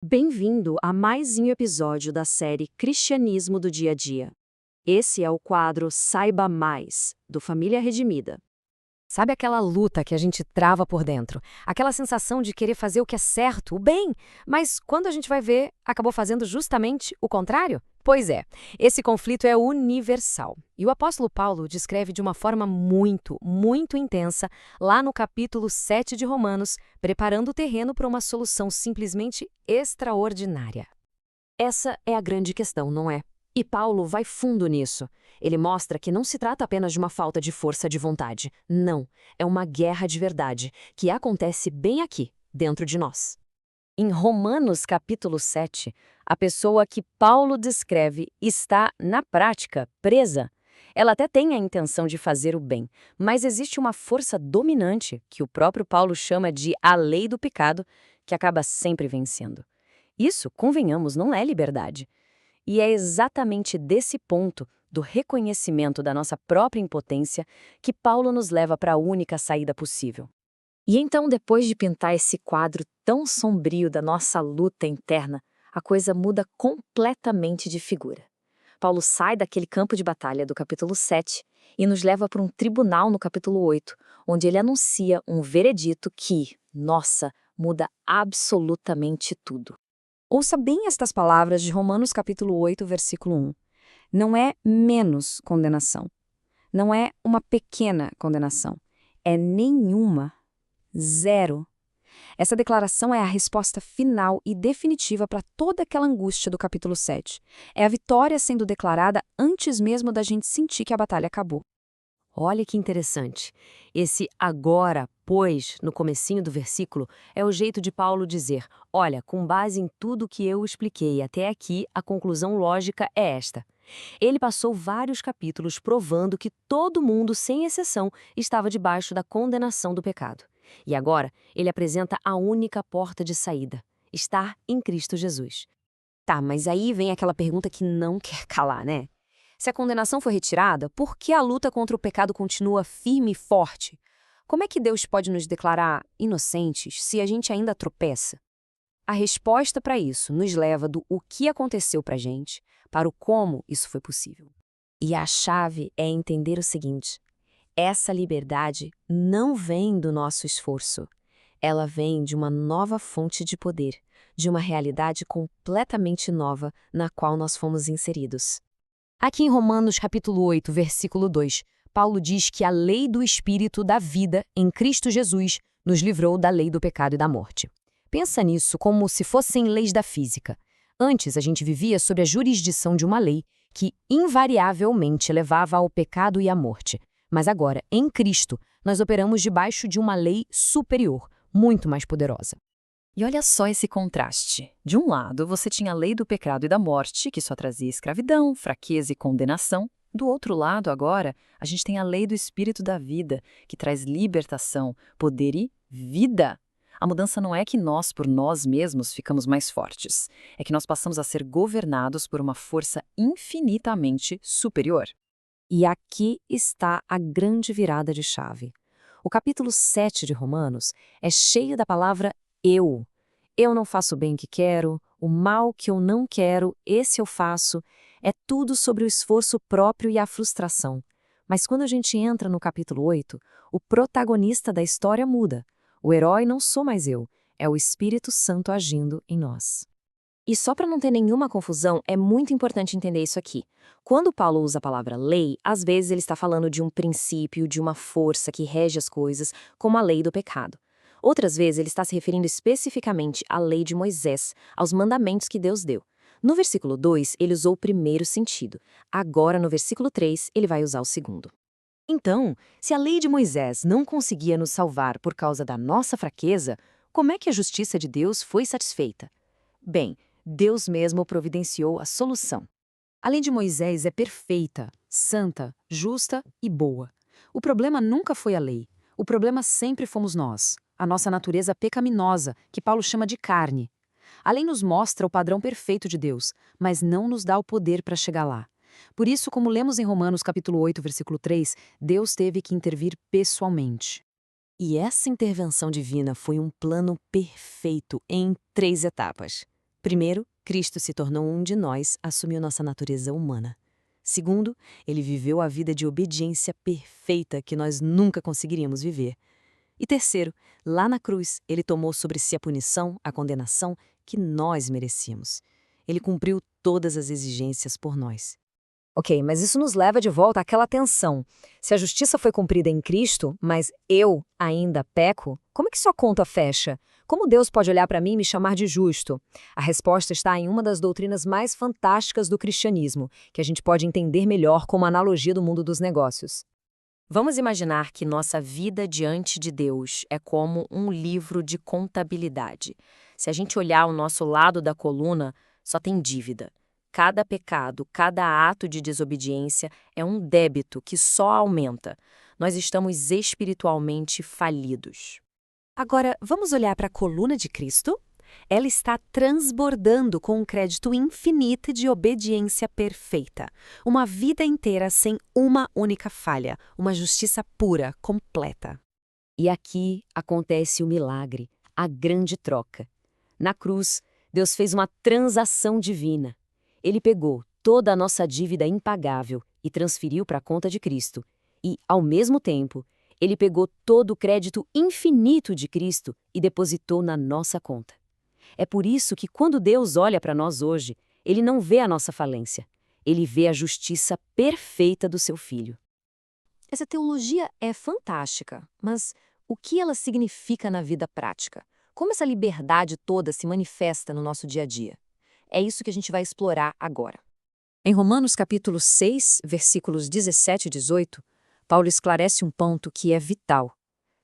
Bem-vindo a mais um episódio da série Cristianismo do Dia a Dia. Esse é o quadro Saiba Mais, do Família Redimida. Sabe aquela luta que a gente trava por dentro? Aquela sensação de querer fazer o que é certo, o bem, mas quando a gente vai ver, acabou fazendo justamente o contrário? Pois é, esse conflito é universal. E o apóstolo Paulo descreve de uma forma muito intensa, lá no capítulo 7 de Romanos, preparando o terreno para uma solução simplesmente extraordinária. Essa é a grande questão, não é? E Paulo vai fundo nisso. Ele mostra que não se trata apenas de uma falta de força de vontade. Não, é uma guerra de verdade, que acontece bem aqui, dentro de nós. Em Romanos capítulo 7, a pessoa que Paulo descreve está, na prática, presa. Ela até tem a intenção de fazer o bem, mas existe uma força dominante, que o próprio Paulo chama de a lei do pecado, que acaba sempre vencendo. Isso, convenhamos, não é liberdade. E é exatamente desse ponto, do reconhecimento da nossa própria impotência, que Paulo nos leva para a única saída possível. E então, depois de pintar esse quadro tão sombrio da nossa luta interna, a coisa muda completamente de figura. Paulo sai daquele campo de batalha do capítulo 7 e nos leva para um tribunal no capítulo 8, onde ele anuncia um veredito que, nossa, muda absolutamente tudo. Ouça bem estas palavras de Romanos capítulo 8, versículo 1. Não é menos condenação. Não é uma pequena condenação. É nenhuma. Zero. Essa declaração é a resposta final e definitiva para toda aquela angústia do capítulo 7. É a vitória sendo declarada antes mesmo da gente sentir que a batalha acabou. Olha que interessante. Esse agora, pois, no comecinho do versículo, é o jeito de Paulo dizer: olha, com base em tudo que eu expliquei até aqui, a conclusão lógica é esta. Ele passou vários capítulos provando que todo mundo, sem exceção, estava debaixo da condenação do pecado. E agora, ele apresenta a única porta de saída: estar em Cristo Jesus. Tá, mas aí vem aquela pergunta que não quer calar, né? Se a condenação foi retirada, por que a luta contra o pecado continua firme e forte? Como é que Deus pode nos declarar inocentes se a gente ainda tropeça? A resposta para isso nos leva do o que aconteceu para a gente para o como isso foi possível. E a chave é entender o seguinte: essa liberdade não vem do nosso esforço. Ela vem de uma nova fonte de poder, de uma realidade completamente nova na qual nós fomos inseridos. Aqui em Romanos capítulo 8, versículo 2, Paulo diz que a lei do Espírito da vida em Cristo Jesus nos livrou da lei do pecado e da morte. Pensa nisso como se fossem leis da física. Antes, a gente vivia sob a jurisdição de uma lei que invariavelmente levava ao pecado e à morte. Mas agora, em Cristo, nós operamos debaixo de uma lei superior, muito mais poderosa. E olha só esse contraste. De um lado, você tinha a lei do pecado e da morte, que só trazia escravidão, fraqueza e condenação. Do outro lado, agora, a gente tem a lei do espírito da vida, que traz libertação, poder e vida. A mudança não é que nós, por nós mesmos, ficamos mais fortes. É que nós passamos a ser governados por uma força infinitamente superior. E aqui está a grande virada de chave. O capítulo 7 de Romanos é cheio da palavra eu. Eu não faço o bem que quero, o mal que eu não quero, esse eu faço. É tudo sobre o esforço próprio e a frustração. Mas quando a gente entra no capítulo 8, o protagonista da história muda. O herói não sou mais eu, é o Espírito Santo agindo em nós. E só para não ter nenhuma confusão, é muito importante entender isso aqui. Quando Paulo usa a palavra lei, às vezes ele está falando de um princípio, de uma força que rege as coisas, como a lei do pecado. Outras vezes ele está se referindo especificamente à lei de Moisés, aos mandamentos que Deus deu. No versículo 2, ele usou o primeiro sentido. Agora, no versículo 3, ele vai usar o segundo. Então, se a lei de Moisés não conseguia nos salvar por causa da nossa fraqueza, como é que a justiça de Deus foi satisfeita? Bem, Deus mesmo providenciou a solução. A lei de Moisés é perfeita, santa, justa e boa. O problema nunca foi a lei. O problema sempre fomos nós, a nossa natureza pecaminosa, que Paulo chama de carne. A lei nos mostra o padrão perfeito de Deus, mas não nos dá o poder para chegar lá. Por isso, como lemos em Romanos capítulo 8, versículo 3, Deus teve que intervir pessoalmente. E essa intervenção divina foi um plano perfeito em 3 etapas. Primeiro, Cristo se tornou um de nós, assumiu nossa natureza humana. Segundo, ele viveu a vida de obediência perfeita que nós nunca conseguiríamos viver. E terceiro, lá na cruz, ele tomou sobre si a punição, a condenação que nós merecíamos. Ele cumpriu todas as exigências por nós. Ok, mas isso nos leva de volta àquela tensão. Se a justiça foi cumprida em Cristo, mas eu ainda peco, como é que sua conta fecha? Como Deus pode olhar para mim e me chamar de justo? A resposta está em uma das doutrinas mais fantásticas do cristianismo, que a gente pode entender melhor como analogia do mundo dos negócios. Vamos imaginar que nossa vida diante de Deus é como um livro de contabilidade. Se a gente olhar o nosso lado da coluna, só tem dívida. Cada pecado, cada ato de desobediência é um débito que só aumenta. Nós estamos espiritualmente falidos. Agora, vamos olhar para a coluna de Cristo? Ela está transbordando com um crédito infinito de obediência perfeita. Uma vida inteira sem uma única falha, uma justiça pura, completa. E aqui acontece o milagre, a grande troca. Na cruz, Deus fez uma transação divina. Ele pegou toda a nossa dívida impagável e transferiu para a conta de Cristo. E, ao mesmo tempo, ele pegou todo o crédito infinito de Cristo e depositou na nossa conta. É por isso que, quando Deus olha para nós hoje, ele não vê a nossa falência. Ele vê a justiça perfeita do seu Filho. Essa teologia é fantástica, mas o que ela significa na vida prática? Como essa liberdade toda se manifesta no nosso dia a dia? É isso que a gente vai explorar agora. Em Romanos capítulo 6, versículos 17 e 18, Paulo esclarece um ponto que é vital.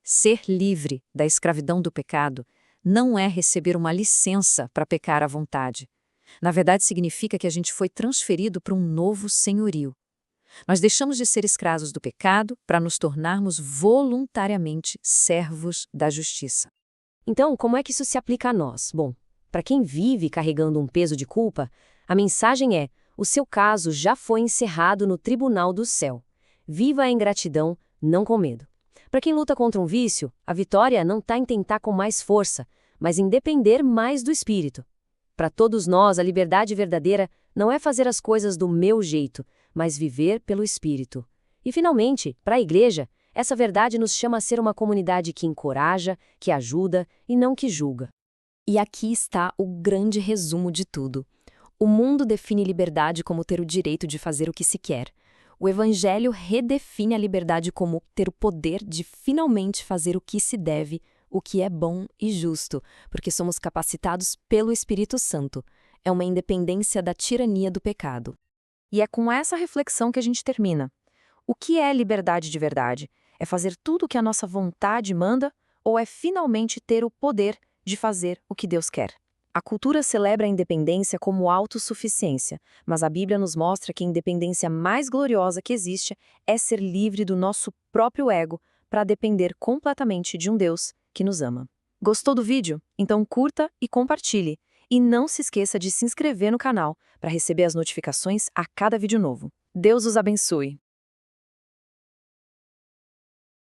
Ser livre da escravidão do pecado não é receber uma licença para pecar à vontade. Na verdade, significa que a gente foi transferido para um novo senhorio. Nós deixamos de ser escravos do pecado para nos tornarmos voluntariamente servos da justiça. Então, como é que isso se aplica a nós? Bom, para quem vive carregando um peso de culpa, a mensagem é: o seu caso já foi encerrado no tribunal do céu. Viva em gratidão, não com medo. Para quem luta contra um vício, a vitória não está em tentar com mais força, mas em depender mais do Espírito. Para todos nós, a liberdade verdadeira não é fazer as coisas do meu jeito, mas viver pelo Espírito. E, finalmente, para a Igreja, essa verdade nos chama a ser uma comunidade que encoraja, que ajuda e não que julga. E aqui está o grande resumo de tudo. O mundo define liberdade como ter o direito de fazer o que se quer. O Evangelho redefine a liberdade como ter o poder de finalmente fazer o que se deve, o que é bom e justo, porque somos capacitados pelo Espírito Santo. É uma independência da tirania do pecado. E é com essa reflexão que a gente termina. O que é liberdade de verdade? É fazer tudo o que a nossa vontade manda ou é finalmente ter o poder de fazer o que Deus quer? A cultura celebra a independência como autossuficiência, mas a Bíblia nos mostra que a independência mais gloriosa que existe é ser livre do nosso próprio ego para depender completamente de um Deus que nos ama. Gostou do vídeo? Então curta e compartilhe. E não se esqueça de se inscrever no canal para receber as notificações a cada vídeo novo. Deus os abençoe!